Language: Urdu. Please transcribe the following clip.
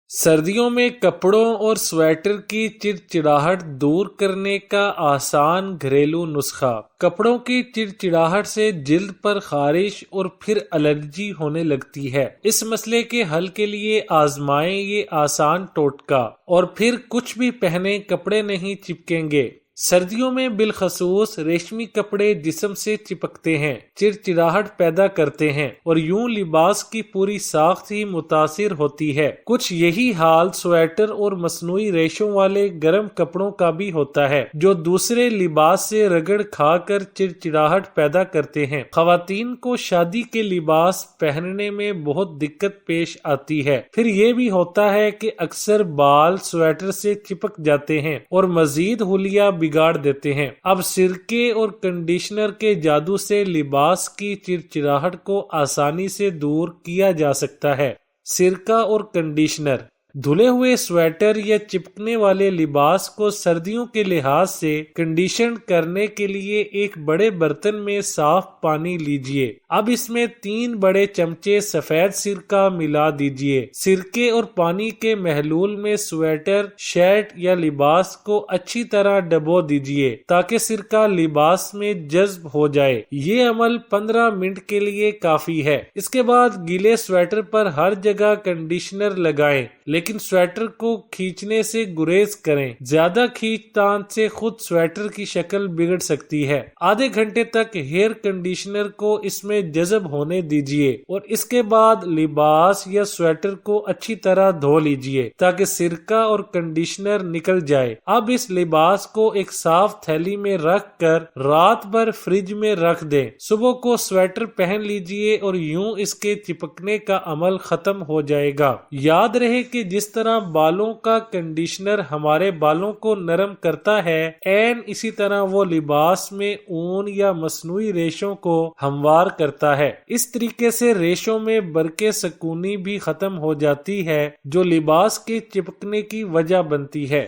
سردیوں میں کپڑوں اور سویٹر کی چڑچڑاہٹ دور کرنے کا آسان گھریلو نسخہ۔ کپڑوں کی چڑچڑاہٹ سے جلد پر خارش اور پھر الرجی ہونے لگتی ہے۔ اس مسئلے کے حل کے لیے آزمائیں یہ آسان ٹوٹکا اور پھر کچھ بھی پہنے کپڑے نہیں چپکیں گے۔ سردیوں میں بالخصوص ریشمی کپڑے جسم سے چپکتے ہیں، چڑچڑاہٹ پیدا کرتے ہیں اور یوں لباس کی پوری ساخت ہی متاثر ہوتی ہے۔ کچھ یہی حال سویٹر اور مصنوعی ریشوں والے گرم کپڑوں کا بھی ہوتا ہے، جو دوسرے لباس سے رگڑ کھا کر چڑچڑاہٹ پیدا کرتے ہیں۔ خواتین کو شادی کے لباس پہننے میں بہت دقت پیش آتی ہے۔ پھر یہ بھی ہوتا ہے کہ اکثر بال سویٹر سے چپک جاتے ہیں اور مزید حلیہ بگاڑ دیتے ہیں۔ اب سرکے اور کنڈیشنر کے جادو سے لباس کی چڑچڑاہٹ کو آسانی سے دور کیا جا سکتا ہے۔ سرکہ اور کنڈیشنر۔ دھلے ہوئے سویٹر یا چپکنے والے لباس کو سردیوں کے لحاظ سے کنڈیشن کرنے کے لیے ایک بڑے برتن میں صاف پانی لیجئے۔ اب اس میں 3 بڑے چمچے سفید سرکہ ملا دیجئے۔ سرکے اور پانی کے محلول میں سویٹر، شرٹ یا لباس کو اچھی طرح ڈبو دیجئے تاکہ سرکہ لباس میں جذب ہو جائے۔ یہ عمل 15 منٹ کے لیے کافی ہے۔ اس کے بعد گیلے سویٹر پر ہر جگہ کنڈیشنر لگائیں، لیکن سویٹر کو کھینچنے سے گریز کریں۔ زیادہ کھینچ تان سے خود سویٹر کی شکل بگڑ سکتی ہے۔ آدھے گھنٹے تک ہیئر کنڈیشنر کو اس میں جذب ہونے دیجئے اور اس کے بعد لباس یا سویٹر کو اچھی طرح دھو لیجئے تاکہ سرکہ اور کنڈیشنر نکل جائے۔ اب اس لباس کو ایک صاف تھیلی میں رکھ کر رات بھر فریج میں رکھ دیں۔ صبح کو سویٹر پہن لیجئے اور یوں اس کے چپکنے کا عمل ختم ہو جائے گا۔ یاد رہے کہ جس طرح بالوں کا کنڈیشنر ہمارے بالوں کو نرم کرتا ہے، عین اسی طرح وہ لباس میں اون یا مصنوعی ریشوں کو ہموار کرتا ہے۔ اس طریقے سے ریشوں میں برق سکونی بھی ختم ہو جاتی ہے، جو لباس کے چپکنے کی وجہ بنتی ہے۔